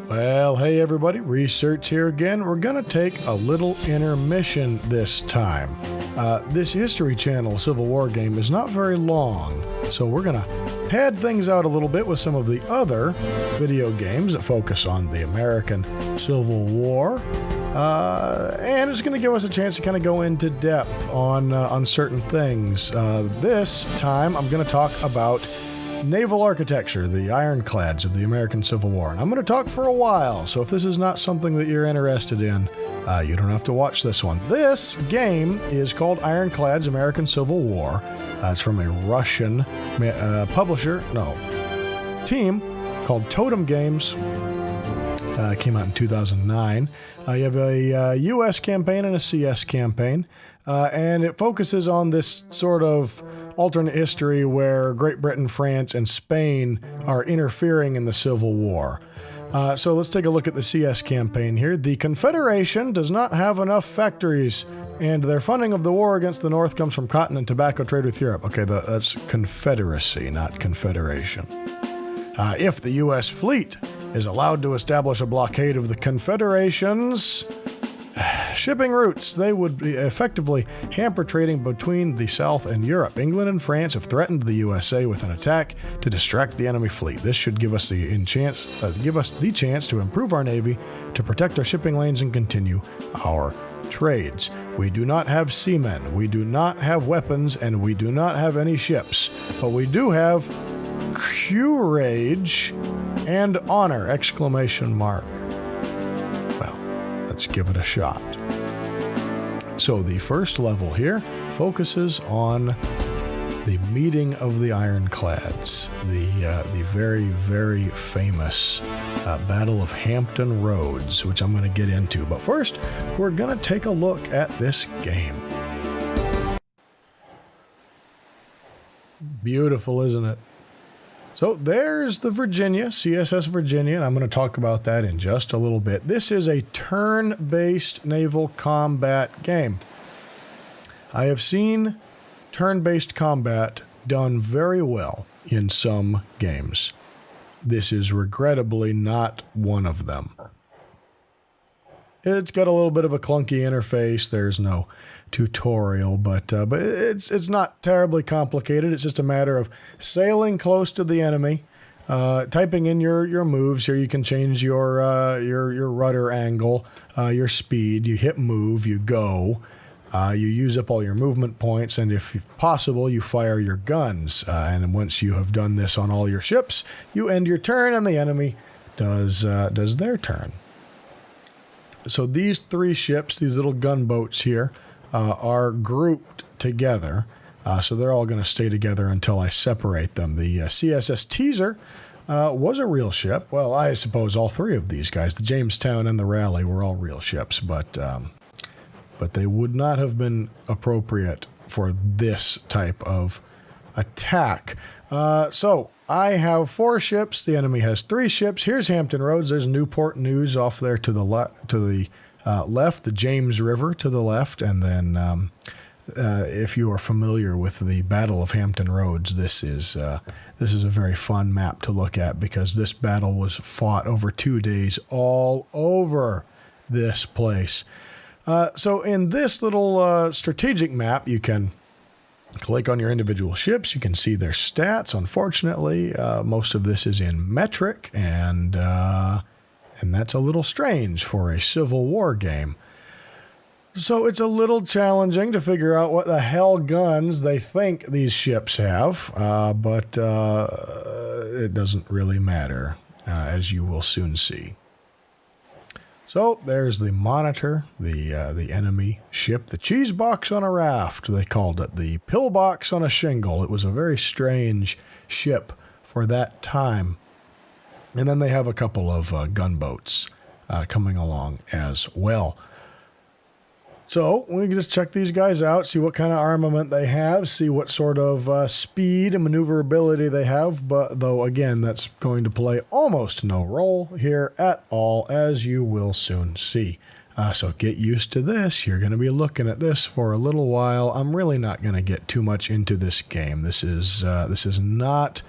Well, hey everybody, Research here again. We're going to take a little intermission this time. This History Channel Civil War game is not very long, so we're going to pad things out a little bit with some of the other video games that focus on the American Civil War. And it's going to give us a chance to kind of go into depth on certain things. This time, I'm going to talk about naval architecture, the Ironclads of the American Civil War. And I'm going to talk for a while, so if this is not something that you're interested in, you don't have to watch this one. This game is called Ironclads American Civil War. It's from a Russian team called Totem Games. Came out in 2009. You have a U.S. campaign and a CS campaign, and it focuses on this sort of alternate history where Great Britain, France, and Spain are interfering in the Civil War. So let's take a look at the CS campaign here. The Confederation does not have enough factories, and their funding of the war against the North comes from cotton and tobacco trade with Europe. Okay, that's Confederacy, not Confederation. If the U.S. fleet is allowed to establish a blockade of the Confederation's shipping routes, they would effectively hamper trading between the South and Europe. England and France have threatened the USA with an attack to distract the enemy fleet. This should give us the chance to improve our navy, to protect our shipping lanes, and continue our trades. We do not have seamen, we do not have weapons, and we do not have any ships, but we do have courage and honor! Exclamation mark. Well, let's give it a shot. So the first level here focuses on the meeting of the Ironclads, the very, very famous Battle of Hampton Roads, which I'm going to get into. But first, we're going to take a look at this game. Beautiful, isn't it? So there's the Virginia, CSS Virginia, and I'm going to talk about that in just a little bit. This is a turn-based naval combat game. I have seen turn-based combat done very well in some games. This is regrettably not one of them. It's got a little bit of a clunky interface. There's no tutorial, but it's not terribly complicated. It's just a matter of sailing close to the enemy, typing in your moves. Here you can change your rudder angle, your speed. You hit move, you go. You use up all your movement points, and if possible, you fire your guns. And once you have done this on all your ships, you end your turn, and the enemy does their turn. So these three ships, these little gunboats here, are grouped together. So they're all going to stay together until I separate them. The CSS Teaser was a real ship. Well, I suppose all three of these guys, the Jamestown and the Raleigh, were all real ships, but they would not have been appropriate for this type of attack. So I have 4 ships. The enemy has 3 ships. Here's Hampton Roads. There's Newport News off there to the left, the James River to the left, and then if you are familiar with the Battle of Hampton Roads, this is a very fun map to look at because this battle was fought over 2 days all over this place. So in this little strategic map, you can click on your individual ships. You can see their stats. Unfortunately, most of this is in metric, and that's a little strange for a Civil War game. So it's a little challenging to figure out what the hell guns they think these ships have, but it doesn't really matter, as you will soon see. So there's the Monitor, the enemy ship, the cheese box on a raft, they called it, the pillbox on a shingle. It was a very strange ship for that time. And then they have a couple of gunboats coming along as well. So we can just check these guys out, see what kind of armament they have, see what sort of speed and maneuverability they have. But though, again, that's going to play almost no role here at all, as you will soon see. So get used to this. You're going to be looking at this for a little while. I'm really not going to get too much into this game. This is not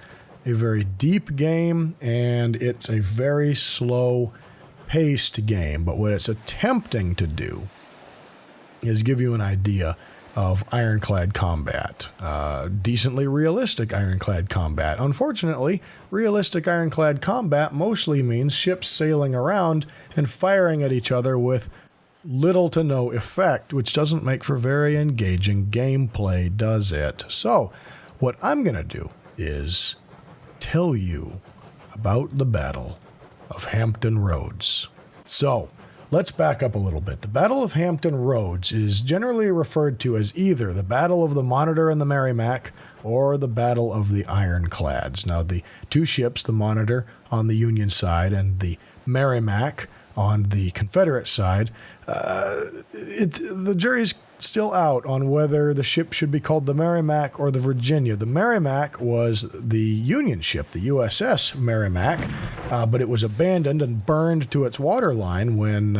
a very deep game, and it's a very slow-paced game. But what it's attempting to do is give you an idea of ironclad combat, decently realistic ironclad combat. Unfortunately, realistic ironclad combat mostly means ships sailing around and firing at each other with little to no effect, which doesn't make for very engaging gameplay, does it? So, what I'm going to do is tell you about the Battle of Hampton Roads. So, let's back up a little bit. The Battle of Hampton Roads is generally referred to as either the Battle of the Monitor and the Merrimac or the Battle of the Ironclads. Now, the two ships, the Monitor on the Union side and the Merrimac on the Confederate side, the jury's still out on whether the ship should be called the Merrimac or the Virginia. The Merrimac was the Union ship, the USS Merrimac, but it was abandoned and burned to its waterline when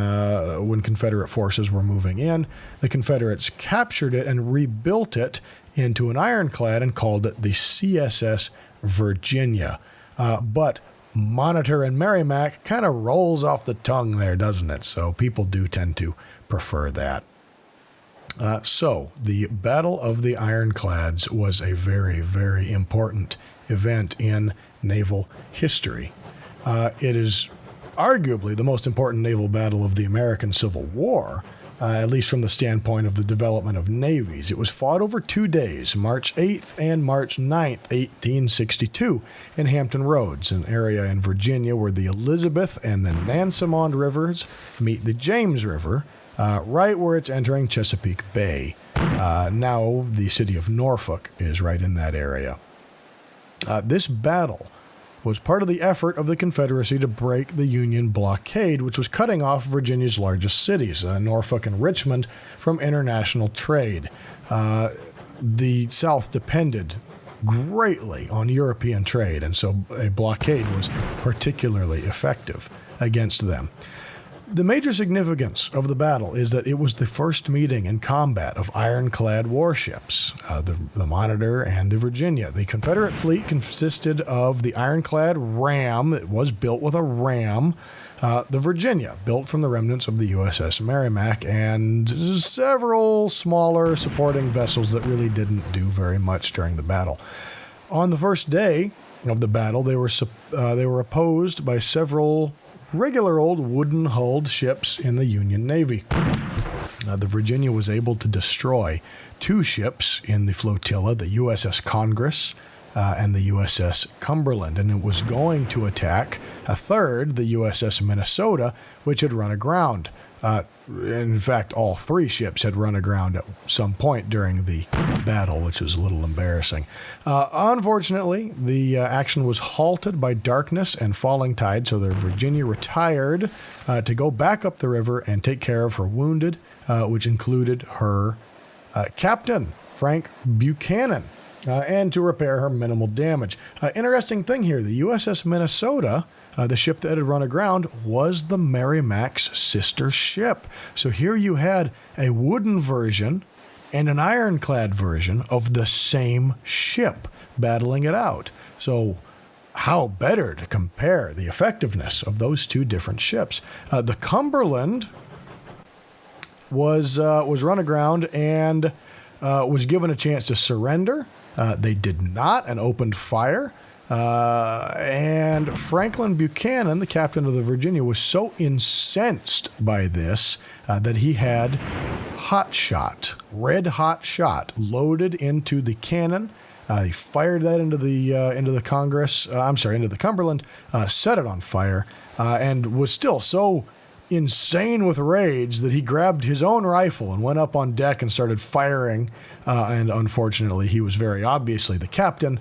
Confederate forces were moving in. The Confederates captured it and rebuilt it into an ironclad and called it the CSS Virginia. But Monitor and Merrimac kind of rolls off the tongue there, doesn't it? So people do tend to prefer that. So the Battle of the Ironclads was a very, very important event in naval history. It is arguably the most important naval battle of the American Civil War, at least from the standpoint of the development of navies. It was fought over 2 days, March 8th and March 9th, 1862, in Hampton Roads, an area in Virginia where the Elizabeth and the Nansemond rivers meet the James River, right where it's entering Chesapeake Bay. Now the city of Norfolk is right in that area. This battle was part of the effort of the Confederacy to break the Union blockade, which was cutting off Virginia's largest cities, Norfolk and Richmond, from international trade. The South depended greatly on European trade, and so a blockade was particularly effective against them. The major significance of the battle is that it was the first meeting in combat of ironclad warships, the Monitor and the Virginia. The Confederate fleet consisted of the ironclad ram. It was built with a ram. The Virginia, built from the remnants of the USS Merrimac, and several smaller supporting vessels that really didn't do very much during the battle. On the first day of the battle, they were opposed by several regular old wooden-hulled ships in the Union Navy. The Virginia was able to destroy 2 ships in the flotilla, the USS Congress and the USS Cumberland, and it was going to attack a third, the USS Minnesota, which had run aground. In fact, all 3 ships had run aground at some point during the battle, which was a little embarrassing. Unfortunately, the action was halted by darkness and falling tide, so the Virginia retired to go back up the river and take care of her wounded, which included her captain, Frank Buchanan, and to repair her minimal damage. Interesting thing here, the USS Minnesota, the ship that had run aground, was the Merrimac's sister ship. So here you had a wooden version and an ironclad version of the same ship battling it out. So how better to compare the effectiveness of those 2 different ships? The Cumberland was run aground and was given a chance to surrender. They did not and opened fire. And Franklin Buchanan, the captain of the Virginia, was so incensed by this that he had red hot shot, loaded into the cannon. He fired that into the Cumberland, set it on fire, and was still so insane with rage that he grabbed his own rifle and went up on deck and started firing. And unfortunately, he was very obviously the captain.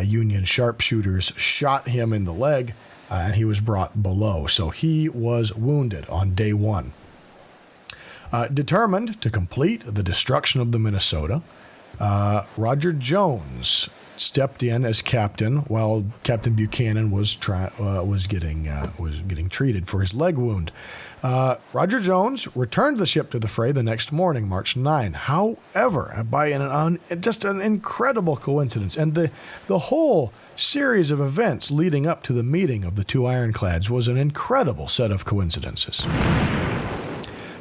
Union sharpshooters shot him in the leg, and he was brought below. So he was wounded on day 1. Determined to complete the destruction of the Minnesota, Roger Jones stepped in as captain while Captain Buchanan was getting treated for his leg wound. Roger Jones returned the ship to the fray the next morning, March 9. However, by just an incredible coincidence, and the whole series of events leading up to the meeting of the two ironclads was an incredible set of coincidences.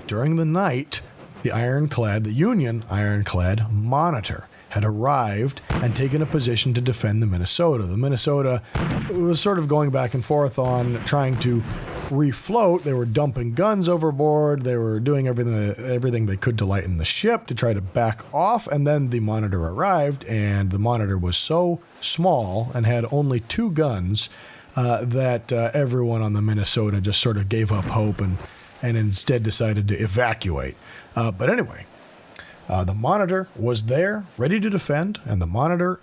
During the night, the Union ironclad Monitor had arrived and taken a position to defend the Minnesota. The Minnesota was sort of going back and forth on trying to refloat. They were dumping guns overboard. They were doing everything they could to lighten the ship to try to back off. And then the Monitor arrived, and the Monitor was so small and had only 2 guns that everyone on the Minnesota just sort of gave up hope and instead decided to evacuate. But anyway, the Monitor was there, ready to defend, and the Monitor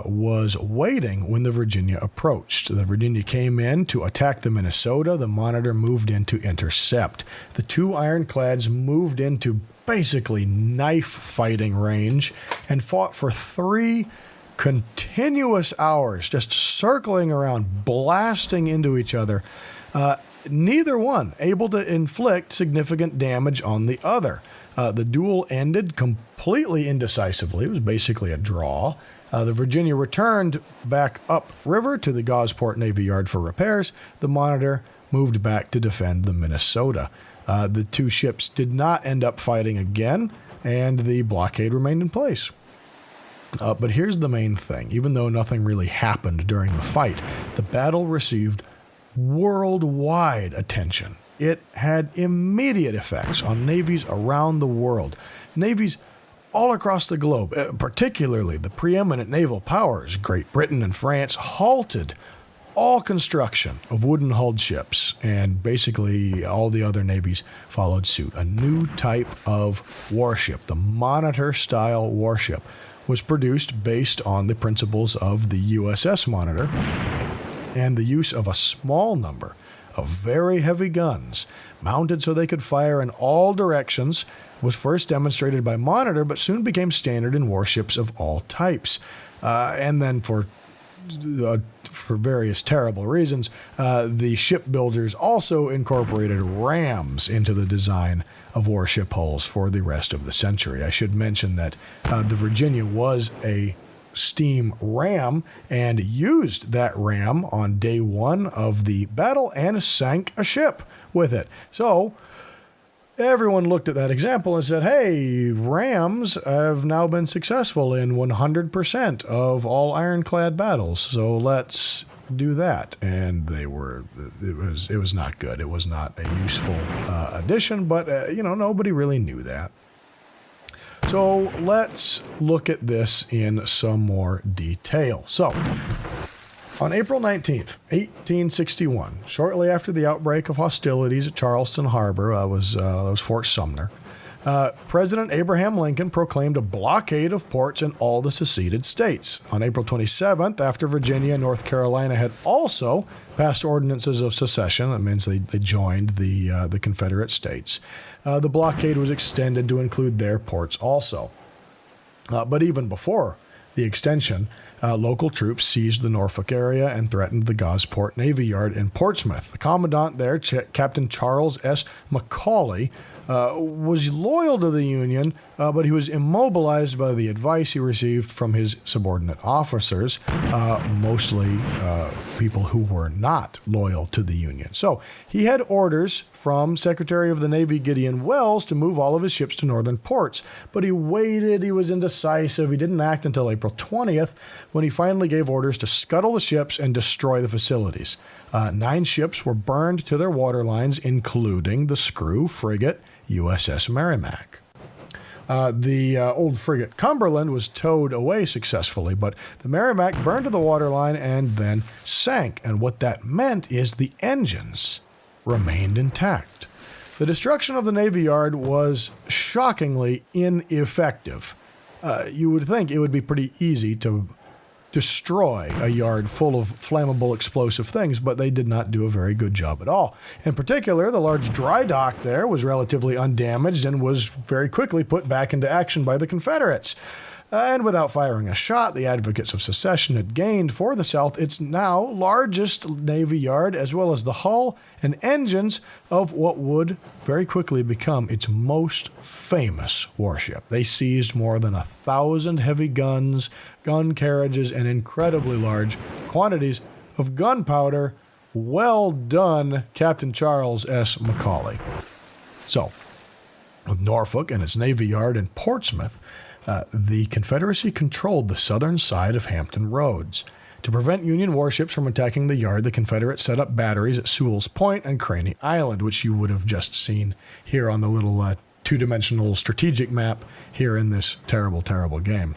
was waiting when the Virginia approached. The Virginia came in to attack the Minnesota. The Monitor moved in to intercept. The two ironclads moved into basically knife fighting range and fought for 3 continuous hours, just circling around, blasting into each other. Neither one able to inflict significant damage on the other. The duel ended completely indecisively. It was basically a draw. The Virginia returned back upriver to the Gosport Navy Yard for repairs. The Monitor moved back to defend the Minnesota. The two ships did not end up fighting again, and the blockade remained in place. But here's the main thing. Even though nothing really happened during the fight, the battle received worldwide attention. It had immediate effects on navies around the world. Navies all across the globe, particularly the preeminent naval powers, Great Britain and France, halted all construction of wooden-hulled ships, and basically all the other navies followed suit. A new type of warship, the Monitor-style warship, was produced based on the principles of the USS Monitor, and the use of a small number of very heavy guns, mounted so they could fire in all directions, was first demonstrated by Monitor, but soon became standard in warships of all types. And then for various terrible reasons, the shipbuilders also incorporated rams into the design of warship hulls for the rest of the century. I should mention that the Virginia was a steam ram and used that ram on day 1 of the battle and sank a ship with it. So everyone looked at that example and said, hey, rams have now been successful in 100% of all ironclad battles, so let's do that. And it was not good. It was not a useful addition, but nobody really knew that. So let's look at this in some more detail. So, on April 19th, 1861, shortly after the outbreak of hostilities at Charleston Harbor, that was Fort Sumner, President Abraham Lincoln proclaimed a blockade of ports in all the seceded states. On April 27th, after Virginia and North Carolina had also passed ordinances of secession, that means they joined the Confederate States, the blockade was extended to include their ports also. But even before the extension, local troops seized the Norfolk area and threatened the Gosport Navy Yard in Portsmouth. The commandant there, Captain Charles S. Macaulay, was loyal to the Union, but he was immobilized by the advice he received from his subordinate officers, mostly people who were not loyal to the Union. So he had orders from Secretary of the Navy Gideon Welles to move all of his ships to northern ports, but he waited, he was indecisive, he didn't act until April 20th, when he finally gave orders to scuttle the ships and destroy the facilities. 9 ships were burned to their waterlines, including the screw frigate USS Merrimack. The old frigate Cumberland was towed away successfully, but the Merrimack burned to the waterline and then sank. And what that meant is the engines remained intact. The destruction of the Navy Yard was shockingly ineffective. You would think it would be pretty easy to destroy a yard full of flammable explosive things, but they did not do a very good job at all. In particular, the large dry dock there was relatively undamaged and was very quickly put back into action by the Confederates. And without firing a shot, the advocates of secession had gained for the South its now largest Navy yard, as well as the hull and engines of what would very quickly become its most famous warship. They seized more than 1,000 heavy guns, gun carriages, and incredibly large quantities of gunpowder. Well done, Captain Charles S. Macaulay. So, with Norfolk and its Navy Yard in Portsmouth, the Confederacy controlled the southern side of Hampton Roads. To prevent Union warships from attacking the yard, the Confederates set up batteries at Sewell's Point and Craney Island, which you would have just seen here on the little two-dimensional strategic map here in this terrible, terrible game.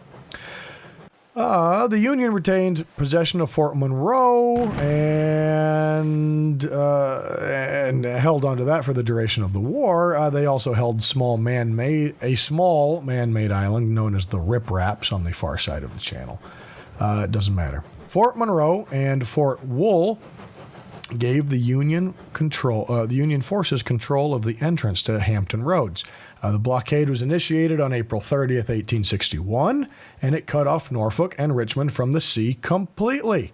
The Union retained possession of Fort Monroe and held onto that for the duration of the war. They also held a small man-made island known as the Rip Raps on the far side of the channel. It doesn't matter. Fort Monroe and Fort Wool gave the Union forces control of the entrance to Hampton Roads. The blockade was initiated on April 30th, 1861, and it cut off Norfolk and Richmond from the sea completely.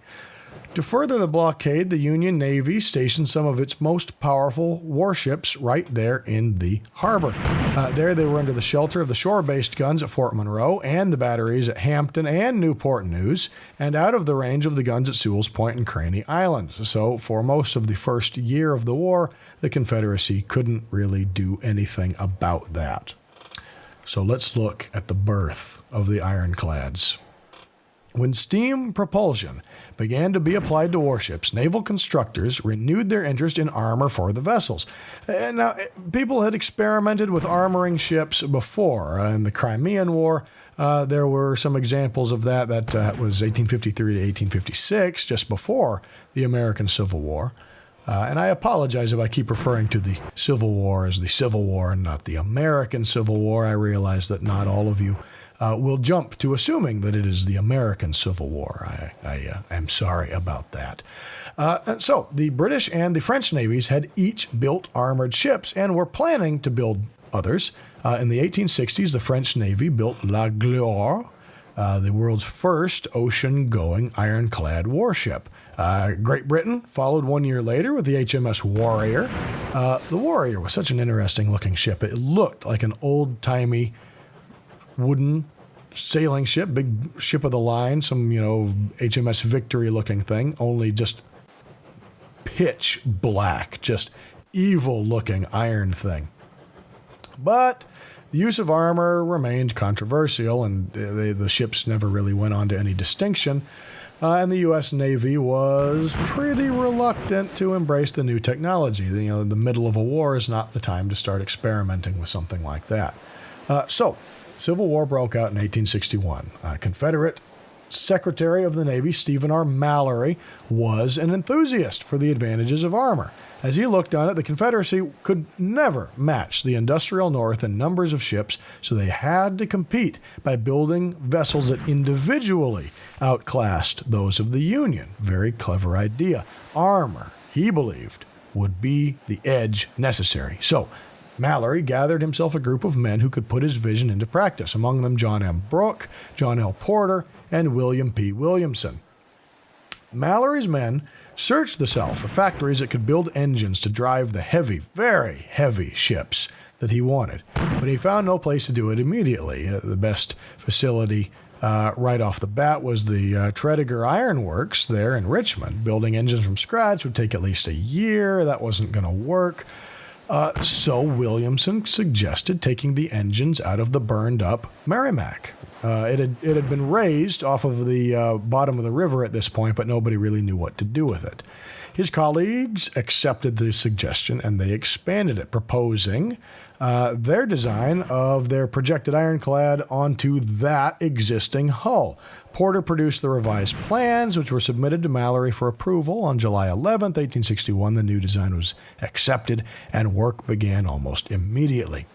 To further the blockade, the Union Navy stationed some of its most powerful warships right there in the harbor. There they were under the shelter of the shore-based guns at Fort Monroe and the batteries at Hampton and Newport News, and out of the range of the guns at Sewell's Point and Craney Island. So for most of the first year of the war, the Confederacy couldn't really do anything about that. So let's look at the birth of the Ironclads. When steam propulsion began to be applied to warships, naval constructors renewed their interest in armor for the vessels. Now, people had experimented with armoring ships before. In the Crimean War, there were some examples of that. That was 1853 to 1856, just before the American Civil War. And I apologize if I keep referring to the Civil War as the Civil War and not the American Civil War. I realize that not all of you will jump to assuming that it is the American Civil War. I am sorry about that. So the British and the French navies had each built armored ships and were planning to build others. In the 1860s, the French Navy built La Gloire, the world's first ocean-going ironclad warship. Great Britain followed 1 year later with the HMS Warrior. The Warrior was such an interesting-looking ship. It looked like an old-timey wooden sailing ship, big ship of the line, some, HMS Victory-looking thing, only just pitch black, just evil-looking iron thing. But the use of armor remained controversial, and the ships never really went on to any distinction. And the U.S. Navy was pretty reluctant to embrace the new technology. The middle of a war is not the time to start experimenting with something like that. So, Civil War broke out in 1861. Confederate Secretary of the Navy, Stephen R. Mallory, was an enthusiast for the advantages of armor. As he looked on it, the Confederacy could never match the industrial North in numbers of ships, so they had to compete by building vessels that individually outclassed those of the Union. Very clever idea. Armor, he believed, would be the edge necessary. So, Mallory gathered himself a group of men who could put his vision into practice, among them John M. Brooke, John L. Porter, and William P. Williamson. Mallory's men searched the South for factories that could build engines to drive the heavy, very heavy ships that he wanted, but he found no place to do it immediately. The best facility right off the bat was the Tredegar Iron Works there in Richmond. Building engines from scratch would take at least a year. That wasn't going to work. So Williamson suggested taking the engines out of the burned-up Merrimack. It had been raised off of the bottom of the river at this point, but nobody really knew what to do with it. His colleagues accepted the suggestion, and they expanded it, proposing their design of their projected ironclad onto that existing hull. Porter produced the revised plans, which were submitted to Mallory for approval. On July 11th, 1861, the new design was accepted, and work began almost immediately.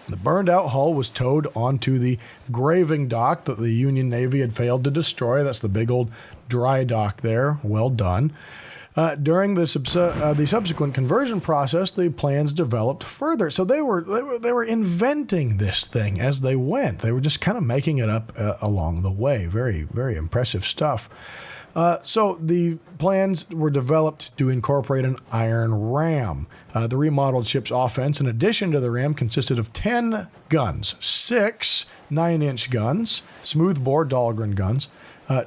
The burned-out hull was towed onto the graving dock that the Union Navy had failed to destroy. That's the big old dry dock there. Well done. During the subsequent conversion process, the plans developed further. So they were inventing this thing as they went. They were just kind of making it up along the way. Very, very impressive stuff. So the plans were developed to incorporate an iron ram. The remodeled ship's offense, in addition to the ram, consisted of 10 guns, 6 9-inch guns, smoothbore Dahlgren guns,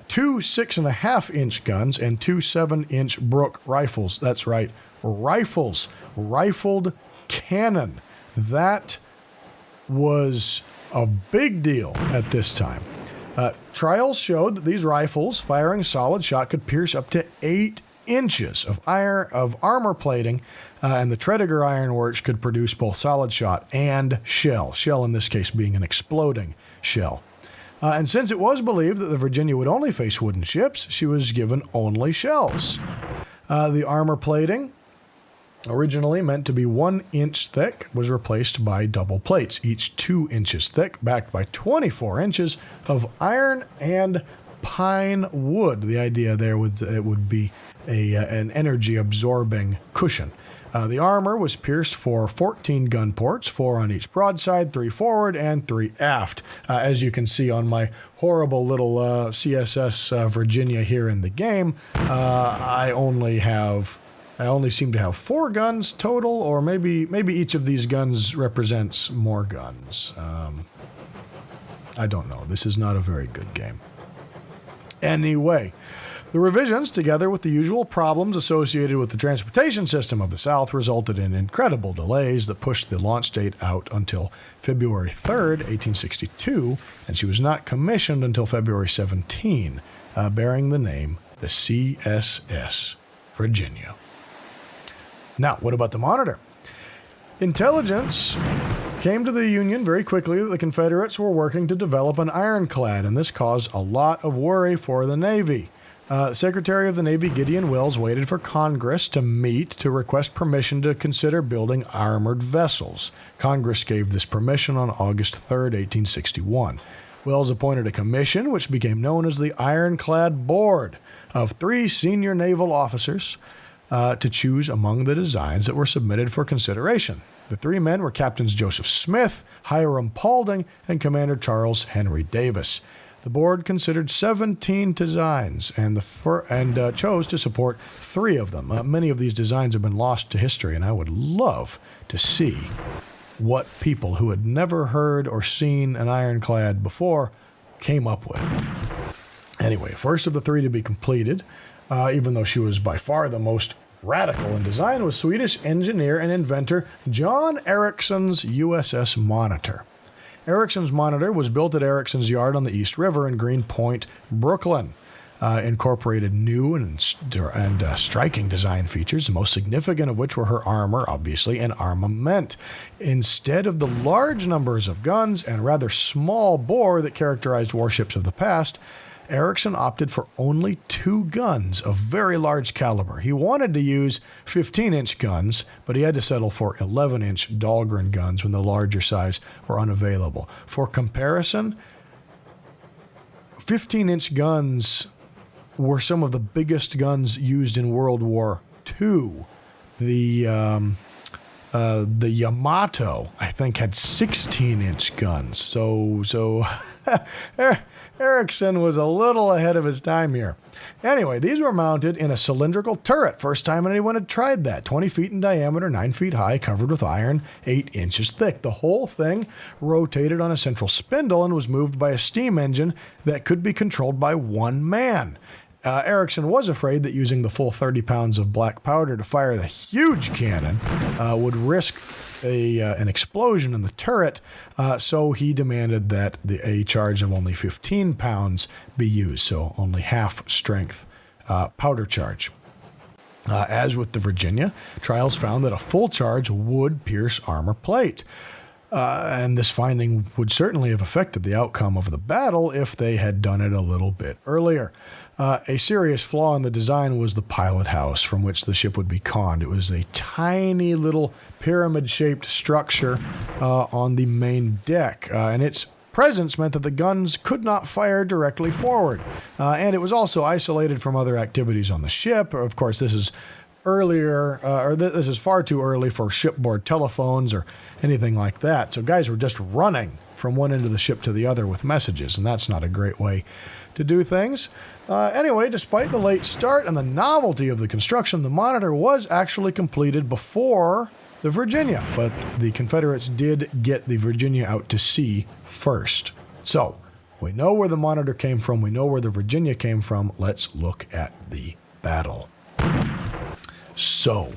2 6.5-inch guns, and 2 7-inch Brook rifles. That's right, rifles, rifled cannon. That was a big deal at this time. Trials showed that these rifles, firing solid shot, could pierce up to 8 inches of armor plating, and the Tredegar Ironworks could produce both solid shot and shell in this case being an exploding shell. And since it was believed that the Virginia would only face wooden ships, she was given only shells. The armor plating, originally meant to be 1 inch thick, was replaced by double plates, each 2 inches thick, backed by 24 inches of iron and pine wood. The idea there was that it would be an energy-absorbing cushion. The armor was pierced for 14 gun ports, 4 on each broadside, 3 forward, and 3 aft. As you can see on my horrible little CSS Virginia here in the game, I only seem to have 4 guns total, or maybe each of these guns represents more guns. I don't know. This is not a very good game. Anyway, the revisions, together with the usual problems associated with the transportation system of the South, resulted in incredible delays that pushed the launch date out until February 3rd, 1862, and she was not commissioned until February 17, bearing the name the CSS Virginia. Now, what about the Monitor? Intelligence came to the Union very quickly that the Confederates were working to develop an ironclad, and this caused a lot of worry for the Navy. Secretary of the Navy Gideon Wells waited for Congress to meet to request permission to consider building armored vessels. Congress gave this permission on August 3rd, 1861. Wells appointed a commission which became known as the Ironclad Board of 3 senior naval officers to choose among the designs that were submitted for consideration. The 3 men were Captains Joseph Smith, Hiram Paulding, and Commander Charles Henry Davis. The board considered 17 designs and chose to support 3 of them. Many of these designs have been lost to history, and I would love to see what people who had never heard or seen an ironclad before came up with. Anyway, first of the 3 to be completed, even though she was by far the most radical in design, was Swedish engineer and inventor John Ericsson's USS Monitor. Ericsson's Monitor was built at Ericsson's Yard on the East River in Greenpoint, Brooklyn. Incorporated new and striking design features, the most significant of which were her armor, obviously, and armament. Instead of the large numbers of guns and rather small bore that characterized warships of the past, Ericsson opted for only 2 guns of very large caliber. He wanted to use 15-inch guns, but he had to settle for 11-inch Dahlgren guns when the larger size were unavailable. For comparison, 15-inch guns were some of the biggest guns used in World War II. The Yamato, I think, had 16-inch guns. So Ericsson was a little ahead of his time here. Anyway, these were mounted in a cylindrical turret. First time anyone had tried that. 20 feet in diameter, 9 feet high, covered with iron, 8 inches thick. The whole thing rotated on a central spindle and was moved by a steam engine that could be controlled by 1 man. Ericsson was afraid that using the full 30 pounds of black powder to fire the huge cannon would risk an explosion in the turret, so he demanded that a charge of only 15 pounds be used, so only half strength powder charge. As with the Virginia, trials found that a full charge would pierce armor plate. And this finding would certainly have affected the outcome of the battle if they had done it a little bit earlier. A serious flaw in the design was the pilot house from which the ship would be conned. It was a tiny little pyramid-shaped structure on the main deck, and its presence meant that the guns could not fire directly forward. And it was also isolated from other activities on the ship. Of course, this is this is far too early for shipboard telephones or anything like that. So guys were just running from one end of the ship to the other with messages, and that's not a great way to do things. Anyway, despite the late start and the novelty of the construction, the Monitor was actually completed before the Virginia, but the Confederates did get the Virginia out to sea first. So we know where the Monitor came from. We know where the Virginia came from. Let's look at the battle. So,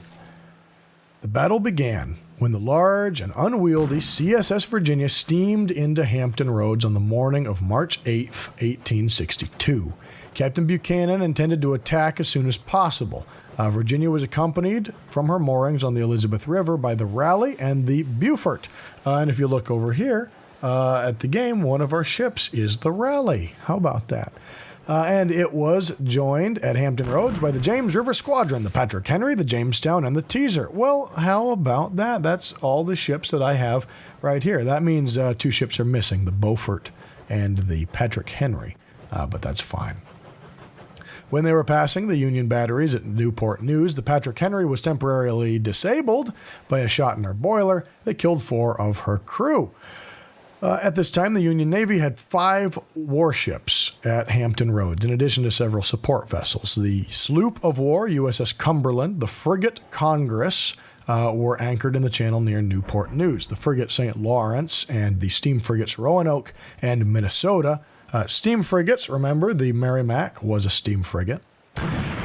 the battle began when the large and unwieldy CSS Virginia steamed into Hampton Roads on the morning of March 8, 1862. Captain Buchanan intended to attack as soon as possible. Virginia was accompanied from her moorings on the Elizabeth River by the Raleigh and the Beaufort. And if you look over here at the game, one of our ships is the Raleigh. How about that? And it was joined at Hampton Roads by the James River Squadron, the Patrick Henry, the Jamestown, and the Teaser. Well, how about that? That's all the ships that I have right here. That means 2 ships are missing, the Beaufort and the Patrick Henry, but that's fine. When they were passing the Union batteries at Newport News, the Patrick Henry was temporarily disabled by a shot in her boiler that killed 4 of her crew. At this time, the Union Navy had 5 warships at Hampton Roads, in addition to several support vessels. The sloop of war, USS Cumberland, the frigate Congress, were anchored in the channel near Newport News. The frigate St. Lawrence and the steam frigates Roanoke and Minnesota. Steam frigates, remember, the Merrimac was a steam frigate.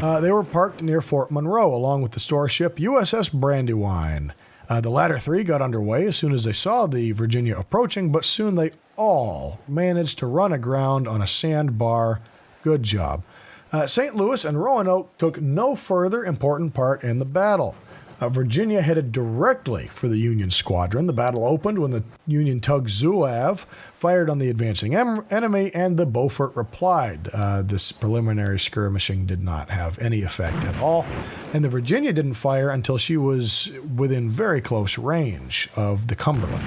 They were parked near Fort Monroe, along with the store ship USS Brandywine. The latter 3 got underway as soon as they saw the Virginia approaching, but soon they all managed to run aground on a sandbar. Good job. St. Louis and Roanoke took no further important part in the battle. Virginia headed directly for the Union squadron. The battle opened when the Union tug Zouave fired on the advancing enemy, and the Beaufort replied. This preliminary skirmishing did not have any effect at all, and the Virginia didn't fire until she was within very close range of the Cumberland.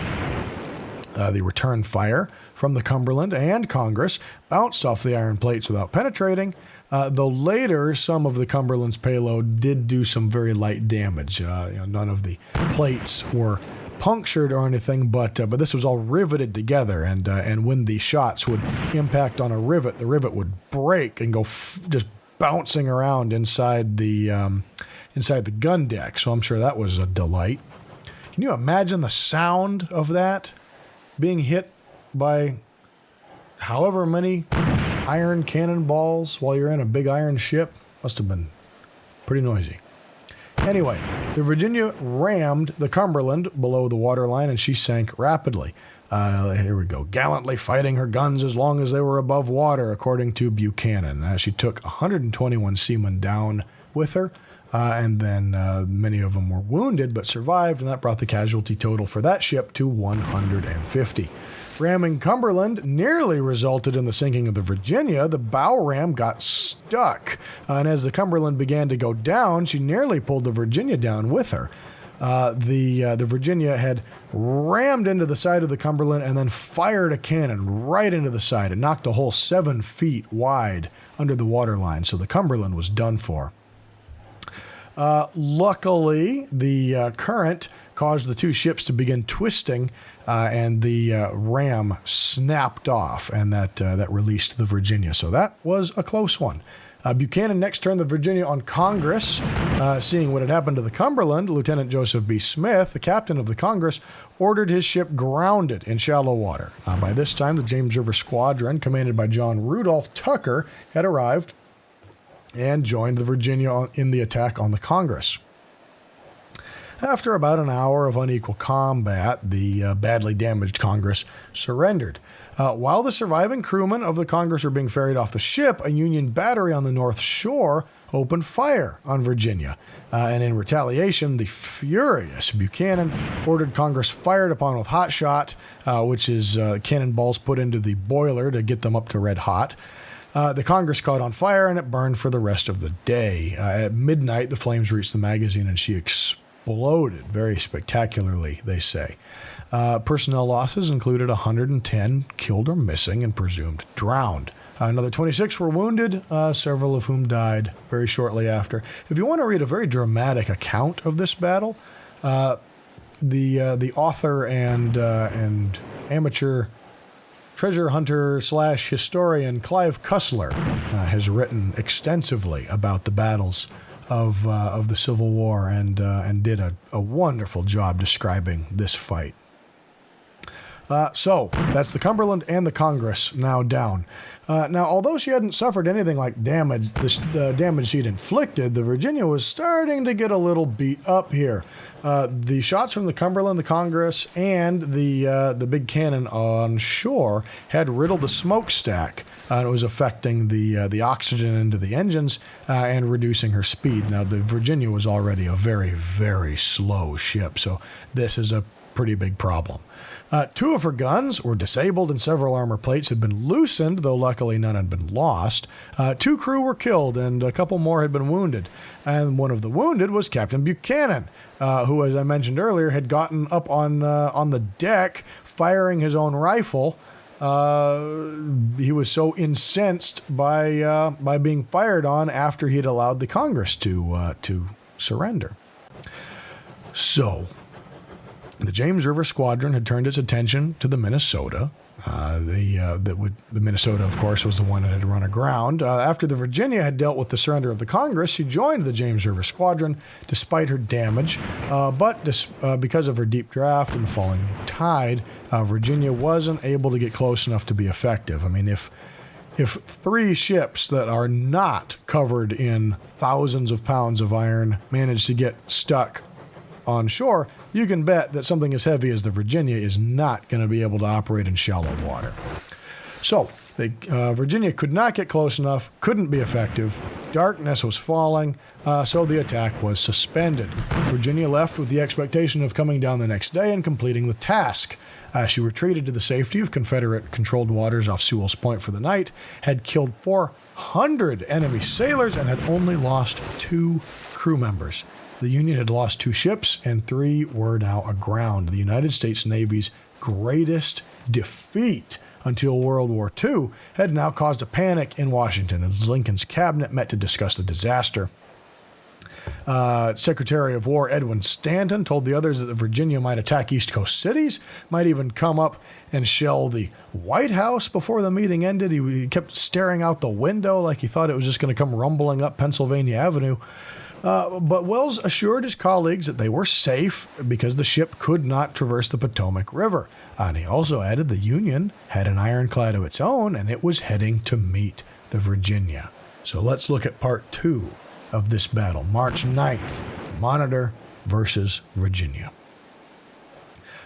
The return fire from the Cumberland and Congress bounced off the iron plates without penetrating, though later some of the Cumberland's payload did do some very light damage. None of the plates were punctured or anything, but this was all riveted together, and when the shots would impact on a rivet, the rivet would break and go just bouncing around inside the gun deck. So I'm sure that was a delight. Can you imagine the sound of that? Being hit by however many iron cannonballs while you're in a big iron ship must have been pretty noisy. Anyway, the Virginia rammed the Cumberland below the waterline, and she sank rapidly. Here we go. Gallantly fighting her guns as long as they were above water, according to Buchanan. She took 121 seamen down with her, and then many of them were wounded but survived, and that brought the casualty total for that ship to 150. Ramming Cumberland nearly resulted in the sinking of the Virginia. The bow ram got stuck, and as the Cumberland began to go down, she nearly pulled the Virginia down with her. The Virginia had rammed into the side of the Cumberland and then fired a cannon right into the side. It knocked a hole 7 feet wide under the waterline, so the Cumberland was done for. Luckily, the current caused the 2 ships to begin twisting, and the ram snapped off, and that released the Virginia. So that was a close one. Buchanan next turned the Virginia on Congress. Seeing what had happened to the Cumberland, Lieutenant Joseph B. Smith, the captain of the Congress, ordered his ship grounded in shallow water. By this time, the James River Squadron, commanded by John Rudolph Tucker, had arrived and joined the Virginia in the attack on the Congress. After about an hour of unequal combat, the badly damaged Congress surrendered. While the surviving crewmen of the Congress were being ferried off the ship, a Union battery on the North Shore opened fire on Virginia. And in retaliation, the furious Buchanan ordered Congress fired upon with hot shot, which is cannonballs put into the boiler to get them up to red hot. The Congress caught on fire, and it burned for the rest of the day. At midnight, the flames reached the magazine, and she exploded exploded very spectacularly, they say. Personnel losses included 110 killed or missing and presumed drowned. Another 26 were wounded, several of whom died very shortly after. If you want to read a very dramatic account of this battle, the author and amateur treasure hunter / historian Clive Cussler has written extensively about the battles of the Civil War and did a wonderful job describing this fight. So that's the Cumberland and the Congress now down. Now, although she hadn't suffered anything like damage, the damage she'd inflicted, the Virginia was starting to get a little beat up here. The shots from the Cumberland, the Congress, and the big cannon on shore had riddled the smokestack. And it was affecting the oxygen into the engines and reducing her speed. Now, the Virginia was already a very, very slow ship, so this is a pretty big problem. 2 of her guns were disabled and several armor plates had been loosened, though luckily none had been lost. 2 crew were killed and a couple more had been wounded. And one of the wounded was Captain Buchanan, who, as I mentioned earlier, had gotten up on the deck firing his own rifle. He was so incensed by being fired on after he'd allowed the Congress to surrender. So the James River Squadron had turned its attention to the Minnesota. The Minnesota, of course, was the one that had run aground. After the Virginia had dealt with the surrender of the Congress, she joined the James River Squadron despite her damage. But because of her deep draft and the falling tide, Virginia wasn't able to get close enough to be effective. I mean, if 3 ships that are not covered in thousands of pounds of iron manage to get stuck on shore, you can bet that something as heavy as the Virginia is not going to be able to operate in shallow water. So, Virginia could not get close enough, couldn't be effective, darkness was falling, so the attack was suspended. Virginia left with the expectation of coming down the next day and completing the task. She retreated to the safety of Confederate-controlled waters off Sewell's Point for the night, had killed 400 enemy sailors, and had only lost 2 crew members. The Union had lost 2 ships, and 3 were now aground. The United States Navy's greatest defeat until World War II had now caused a panic in Washington as Lincoln's cabinet met to discuss the disaster. Secretary of War Edwin Stanton told the others that the Virginia might attack East Coast cities, might even come up and shell the White House before the meeting ended. He kept staring out the window like he thought it was just going to come rumbling up Pennsylvania Avenue. But Wells assured his colleagues that they were safe because the ship could not traverse the Potomac River. And he also added the Union had an ironclad of its own, and it was heading to meet the Virginia. So let's look at part 2 of this battle, March 9th, Monitor versus Virginia.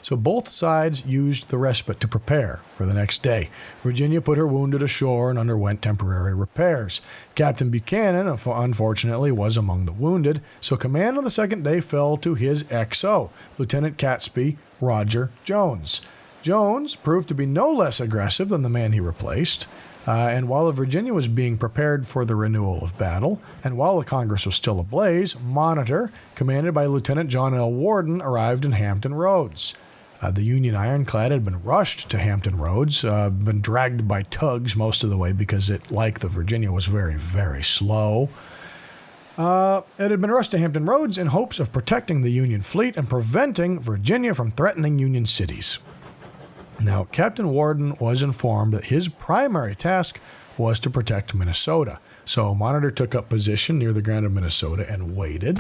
So both sides used the respite to prepare for the next day. Virginia put her wounded ashore and underwent temporary repairs. Captain Buchanan, unfortunately, was among the wounded, so command on the second day fell to his XO, Lieutenant Catesby Roger Jones. Jones proved to be no less aggressive than the man he replaced. And while the Virginia was being prepared for the renewal of battle, and while the Congress was still ablaze, Monitor, commanded by Lieutenant John L. Worden, arrived in Hampton Roads. The Union ironclad had been rushed to Hampton Roads, been dragged by tugs most of the way because it, like the Virginia, was very, very slow. It had been rushed to Hampton Roads in hopes of protecting the Union fleet and preventing Virginia from threatening Union cities. Now, Captain Worden was informed that his primary task was to protect Minnesota. So Monitor took up position near the ground of Minnesota and waited.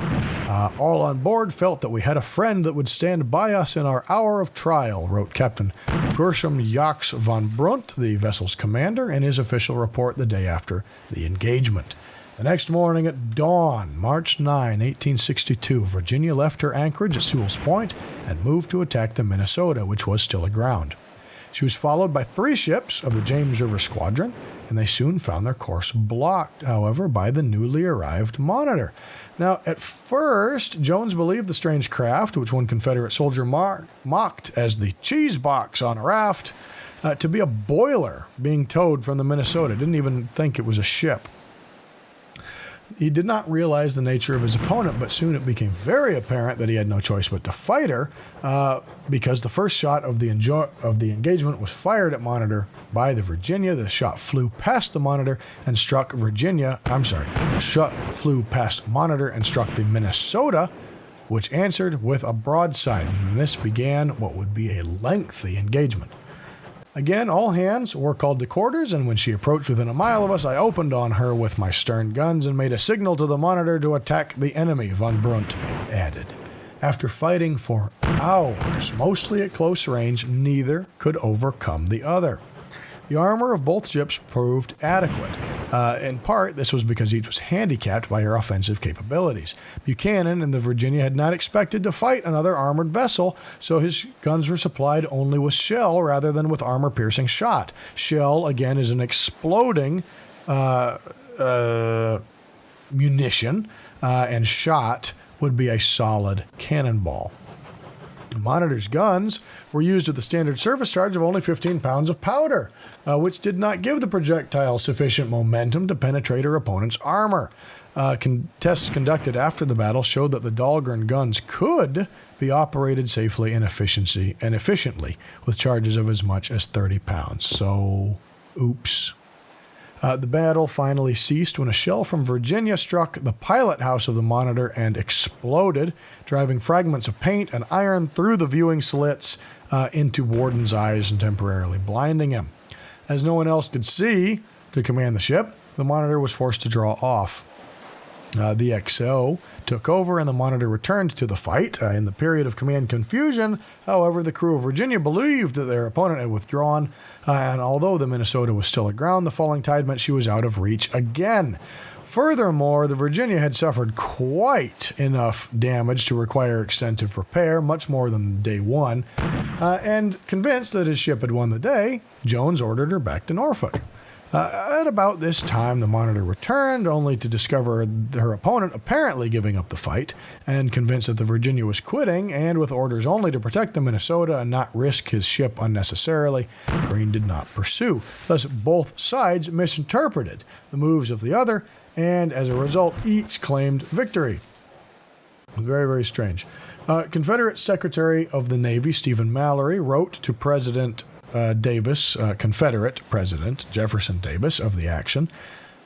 All on board felt that we had a friend that would stand by us in our hour of trial, wrote Captain Gershom Jacques von Brunt, the vessel's commander, in his official report the day after the engagement. The next morning at dawn, March 9, 1862, Virginia left her anchorage at Sewell's Point and moved to attack the Minnesota, which was still aground. She was followed by 3 ships of the James River Squadron, and they soon found their course blocked, however, by the newly arrived Monitor. Now, at first, Jones believed the strange craft, which one Confederate soldier mocked as the cheese box on a raft, to be a boiler being towed from the Minnesota. Didn't even think it was a ship. He did not realize the nature of his opponent, but soon it became very apparent that he had no choice but to fight her, because the first shot of the engagement was fired at Monitor by the Virginia. The shot flew past the Monitor and struck flew past Monitor and struck the Minnesota, which answered with a broadside, and this began what would be a lengthy engagement. Again, all hands were called to quarters, and when she approached within a mile of us, I opened on her with my stern guns and made a signal to the Monitor to attack the enemy, von Brunt added. After fighting for hours, mostly at close range, neither could overcome the other. The armor of both ships proved adequate. In part, this was because each was handicapped by her offensive capabilities. Buchanan and the Virginia had not expected to fight another armored vessel, so his guns were supplied only with shell rather than with armor-piercing shot. Shell, again, is an exploding munition, and shot would be a solid cannonball. The Monitor's guns were used with a standard service charge of only 15 pounds of powder, which did not give the projectile sufficient momentum to penetrate her opponent's armor. Tests conducted after the battle showed that the Dahlgren guns could be operated safely and efficiently with charges of as much as 30 pounds. So, oops. The battle finally ceased when a shell from Virginia struck the pilot house of the Monitor and exploded, driving fragments of paint and iron through the viewing slits into Worden's eyes and temporarily blinding him. As no one else could see to command the ship, the Monitor was forced to draw off. The XO took over and the Monitor returned to the fight. In the period of command confusion, however, the crew of Virginia believed that their opponent had withdrawn, and although the Minnesota was still aground, the falling tide meant she was out of reach again. Furthermore, the Virginia had suffered quite enough damage to require extensive repair, much more than day one, and convinced that his ship had won the day, Jones ordered her back to Norfolk. At about this time, the Monitor returned, only to discover her opponent apparently giving up the fight, and convinced that the Virginia was quitting, and with orders only to protect the Minnesota and not risk his ship unnecessarily, Greene did not pursue. Thus, both sides misinterpreted the moves of the other, and as a result, each claimed victory. Very, very strange. Confederate Secretary of the Navy Stephen Mallory wrote to President Davis, Confederate President Jefferson Davis, of the action.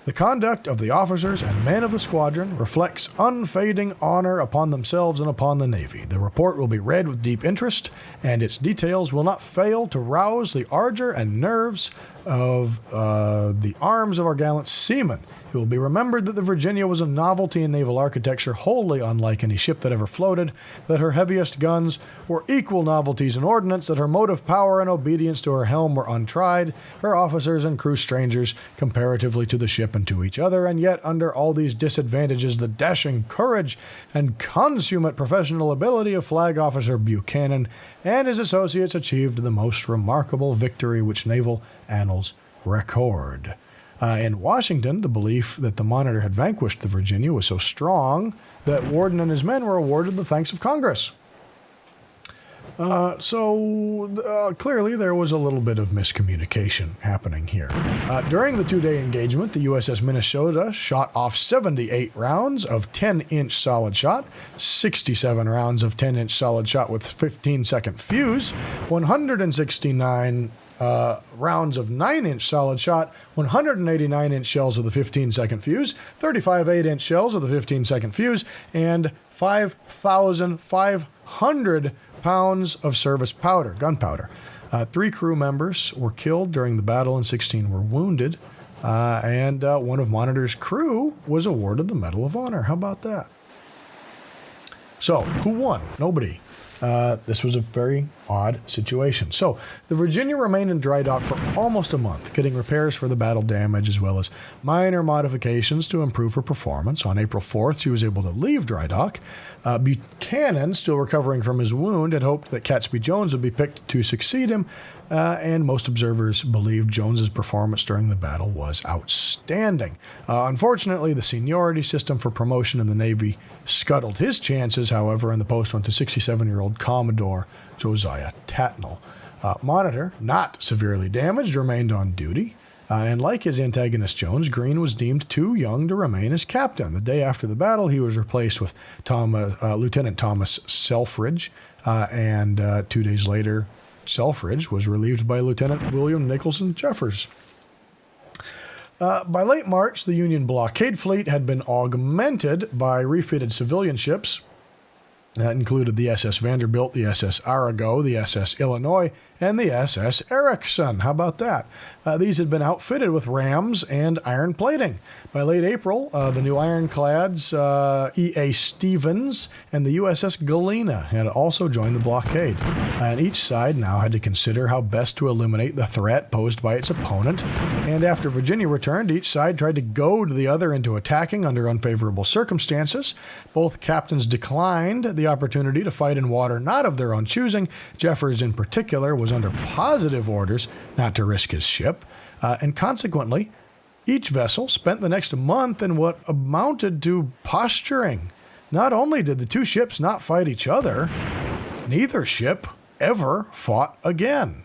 The conduct of the officers and men of the squadron reflects unfading honor upon themselves and upon the Navy. The report will be read with deep interest, and its details will not fail to rouse the ardor and nerves of the arms of our gallant seamen. It will be remembered that the Virginia was a novelty in naval architecture wholly unlike any ship that ever floated, that her heaviest guns were equal novelties in ordnance, that her motive power and obedience to her helm were untried, her officers and crew strangers comparatively to the ship and to each other, and yet under all these disadvantages the dashing courage and consummate professional ability of Flag Officer Buchanan and his associates achieved the most remarkable victory which naval annals record. In Washington, the belief that the Monitor had vanquished the Virginia was so strong that Worden and his men were awarded the thanks of Congress. Clearly there was a little bit of miscommunication happening here. During the two-day engagement, the USS Minnesota shot off 78 rounds of 10-inch solid shot, 67 rounds of 10-inch solid shot with 15-second fuse, 169 rounds of 9-inch solid shot, 189-inch shells with a 15-second fuse, 35 8-inch shells with a 15-second fuse, and 5,500 pounds of service powder, gunpowder. 3 crew members were killed during the battle and 16 were wounded, and one of Monitor's crew was awarded the Medal of Honor. How about that? So, who won? Nobody. This was a very odd situation. So, the Virginia remained in dry dock for almost a month, getting repairs for the battle damage as well as minor modifications to improve her performance. On April 4th, she was able to leave dry dock. Buchanan, still recovering from his wound, had hoped that Catesby Jones would be picked to succeed him, and most observers believed Jones's performance during the battle was outstanding. Unfortunately, the seniority system for promotion in the Navy scuttled his chances, however, and the post went to 67-year-old Commodore Josiah Tatnall. Monitor, not severely damaged, remained on duty. And like his antagonist Jones, Greene was deemed too young to remain as captain. The day after the battle, he was replaced with Lieutenant Thomas Selfridge, and 2 days later, Selfridge was relieved by Lieutenant William Nicholson Jeffers. By late March, the Union blockade fleet had been augmented by refitted civilian ships. That included the SS Vanderbilt, the SS Arago, the SS Illinois, and the SS Erickson. How about that? These had been outfitted with rams and iron plating. By late April, the new Ironclads, E.A. Stevens, and the USS Galena had also joined the blockade. And each side now had to consider how best to eliminate the threat posed by its opponent. And after Virginia returned, each side tried to goad the other into attacking under unfavorable circumstances. Both captains declined the opportunity to fight in water not of their own choosing. Jeffers, in particular, was under positive orders not to risk his ship, and consequently, each vessel spent the next month in what amounted to posturing. Not only did the two ships not fight each other, neither ship ever fought again.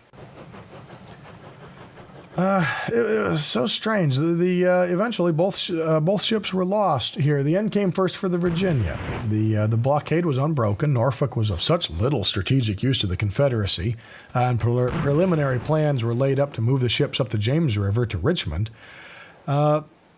It was so strange. Eventually, both ships were lost here. The end came first for the Virginia. The blockade was unbroken. Norfolk was of such little strategic use to the Confederacy, and preliminary plans were laid up to move the ships up the James River to Richmond.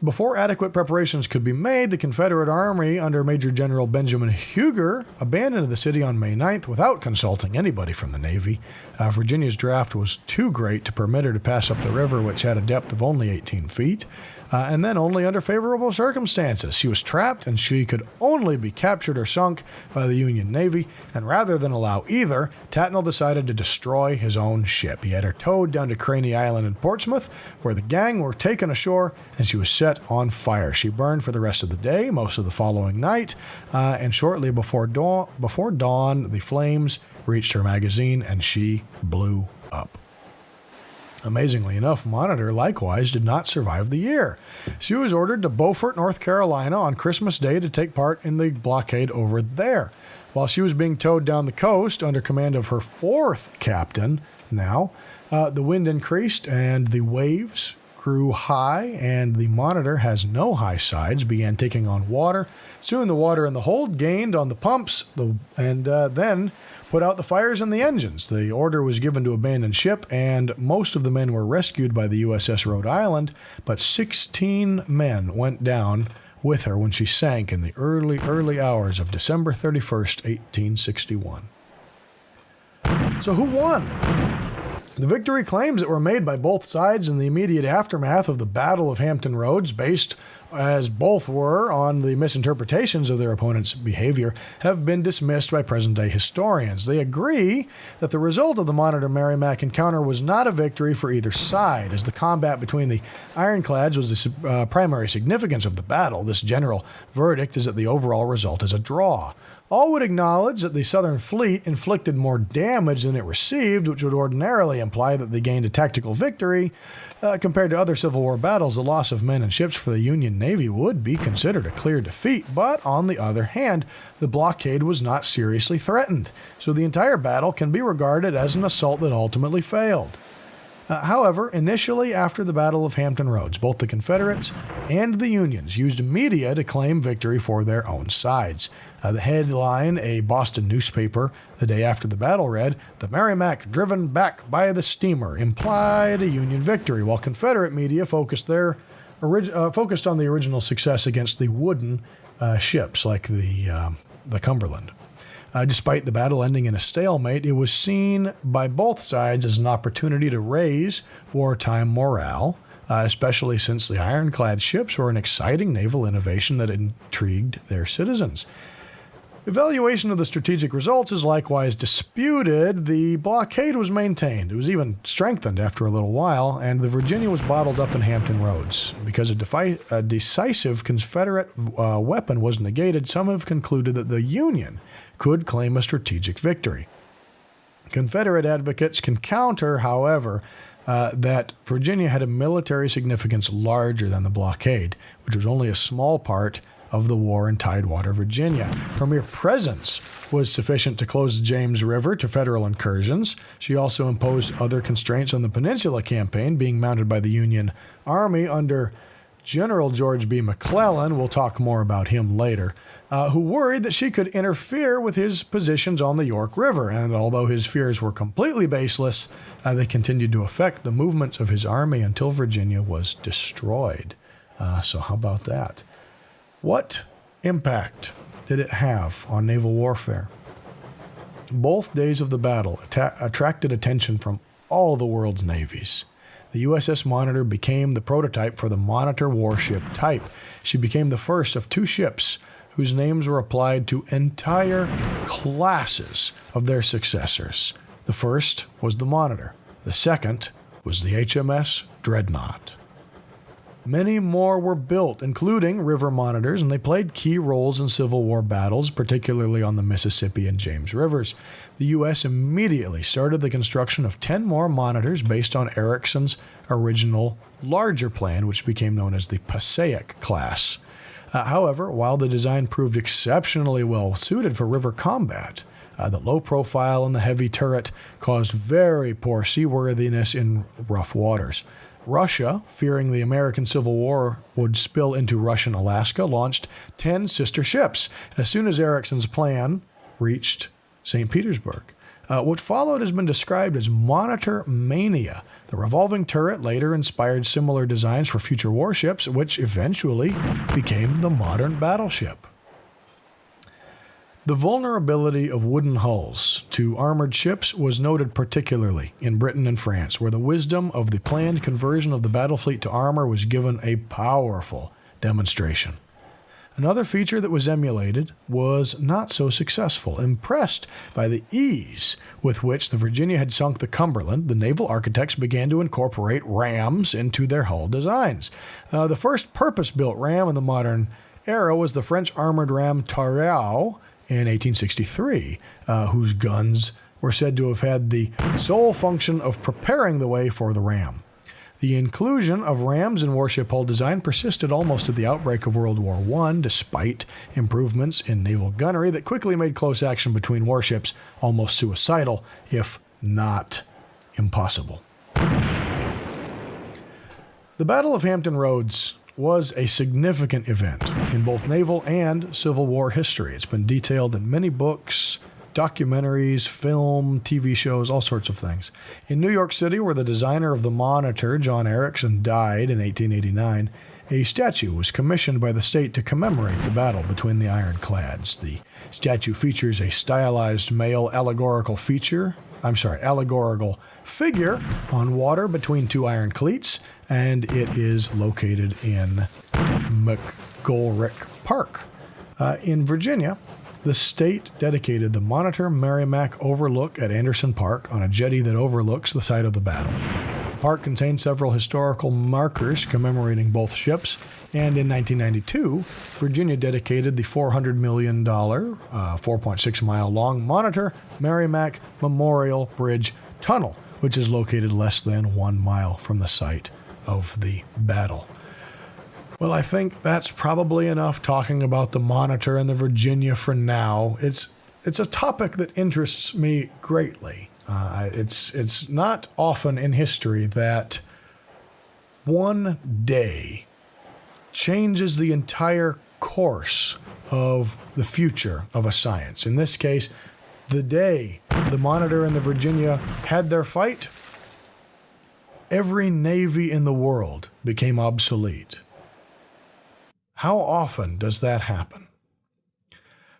Before adequate preparations could be made, the Confederate Army under Major General Benjamin Huger abandoned the city on May 9th without consulting anybody from the Navy. Virginia's draft was too great to permit her to pass up the river, which had a depth of only 18 feet, and then only under favorable circumstances. She was trapped, and she could only be captured or sunk by the Union Navy, and rather than allow either, Tatnall decided to destroy his own ship. He had her towed down to Craney Island in Portsmouth, where the gang were taken ashore, and she was set on fire. She burned for the rest of the day, most of the following night, and shortly before dawn, the flames reached her magazine, and she blew up. Amazingly enough, Monitor likewise did not survive the year. She was ordered to Beaufort, North Carolina on Christmas Day to take part in the blockade over there. While she was being towed down the coast under command of her fourth captain, the wind increased and the waves grew high, and the Monitor has no high sides, began taking on water. Soon the water in the hold gained on the pumps, and then put out the fires in the engines. The order was given to abandon ship, and most of the men were rescued by the USS Rhode Island, but 16 men went down with her when she sank in the early hours of December 31st, 1861. So who won? The victory claims that were made by both sides in the immediate aftermath of the Battle of Hampton Roads, based as both were on the misinterpretations of their opponent's behavior, have been dismissed by present-day historians. They agree that the result of the Monitor-Merrimac encounter was not a victory for either side, as the combat between the Ironclads was the primary significance of the battle. This general verdict is that the overall result is a draw. All would acknowledge that the Southern fleet inflicted more damage than it received, which would ordinarily imply that they gained a tactical victory. Compared to other Civil War battles, the loss of men and ships for the Union Navy would be considered a clear defeat, but on the other hand, the blockade was not seriously threatened, so the entire battle can be regarded as an assault that ultimately failed. However, initially after the Battle of Hampton Roads, both the Confederates and the Unions used media to claim victory for their own sides. The headline, a Boston newspaper the day after the battle read, "The Merrimac driven back by the steamer," implied a Union victory, while Confederate media focused on the original success against the wooden ships like the Cumberland. Despite the battle ending in a stalemate, it was seen by both sides as an opportunity to raise wartime morale, especially since the ironclad ships were an exciting naval innovation that intrigued their citizens. Evaluation of the strategic results is likewise disputed. The blockade was maintained. It was even strengthened after a little while, and the Virginia was bottled up in Hampton Roads. Because a decisive Confederate weapon was negated, some have concluded that the Union could claim a strategic victory. Confederate advocates can counter, however, that Virginia had a military significance larger than the blockade, which was only a small part of the war in Tidewater, Virginia. Her mere presence was sufficient to close the James River to federal incursions. She also imposed other constraints on the Peninsula Campaign, being mounted by the Union Army under General George B. McClellan, we'll talk more about him later, who worried that she could interfere with his positions on the York River. And although his fears were completely baseless, they continued to affect the movements of his army until Virginia was destroyed. So how about that? What impact did it have on naval warfare? Both days of the battle attracted attention from all the world's navies. The USS Monitor became the prototype for the Monitor warship type. She became the first of two ships whose names were applied to entire classes of their successors. The first was the Monitor. The second was the HMS Dreadnought. Many more were built, including river monitors, and they played key roles in Civil War battles, particularly on the Mississippi and James Rivers. The U.S. immediately started the construction of 10 more monitors based on Ericsson's original larger plan, which became known as the Passaic class. However, while the design proved exceptionally well suited for river combat, the low profile and the heavy turret caused very poor seaworthiness in rough waters. Russia, fearing the American Civil War would spill into Russian Alaska, launched 10 sister ships as soon as Ericsson's plan reached St. Petersburg. What followed has been described as Monitor Mania. The revolving turret later inspired similar designs for future warships, which eventually became the modern battleship. The vulnerability of wooden hulls to armored ships was noted particularly in Britain and France, where the wisdom of the planned conversion of the battle fleet to armor was given a powerful demonstration. Another feature that was emulated was not so successful. Impressed by the ease with which the Virginia had sunk the Cumberland, the naval architects began to incorporate rams into their hull designs. The first purpose-built ram in the modern era was the French armored ram Taraou, in 1863, whose guns were said to have had the sole function of preparing the way for the ram. The inclusion of rams in warship hull design persisted almost to the outbreak of World War I, despite improvements in naval gunnery that quickly made close action between warships almost suicidal, if not impossible. The Battle of Hampton Roads was a significant event in both naval and Civil War history. It's been detailed in many books, documentaries, film, TV shows, all sorts of things. In New York City, where the designer of the Monitor, John Erickson, died in 1889, a statue was commissioned by the state to commemorate the battle between the Ironclads. The statue features a stylized male allegorical figure on water between two iron cleats, and it is located in McGolrick Park. In Virginia, the state dedicated the Monitor Merrimack Overlook at Anderson Park on a jetty that overlooks the site of the battle. The park contains several historical markers commemorating both ships, and in 1992, Virginia dedicated the $400 million, 4.6-mile-long Monitor Merrimack Memorial Bridge Tunnel, which is located less than 1 mile from the site of the battle. Well, I think that's probably enough talking about the Monitor and the Virginia for now. It's a topic that interests me greatly. It's not often in history that one day changes the entire course of the future of a science. In this case, the day the Monitor and the Virginia had their fight, every navy in the world became obsolete. How often does that happen?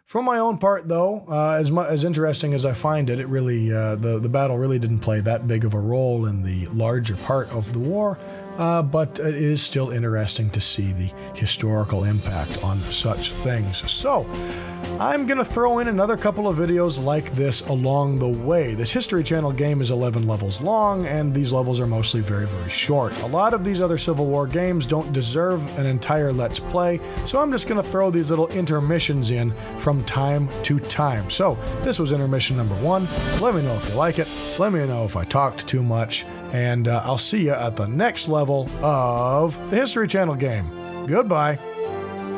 For my own part, though, as interesting as I find it, the battle really didn't play that big of a role in the larger part of the war, but it is still interesting to see the historical impact on such things. So, I'm going to throw in another couple of videos like this along the way. This History Channel game is 11 levels long, and these levels are mostly very, very short. A lot of these other Civil War games don't deserve an entire Let's Play, so I'm just going to throw these little intermissions in from time to time. So, this was intermission number 1. Let me know if you like it. Let me know if I talked too much, and I'll see you at the next level of the History Channel game. Goodbye.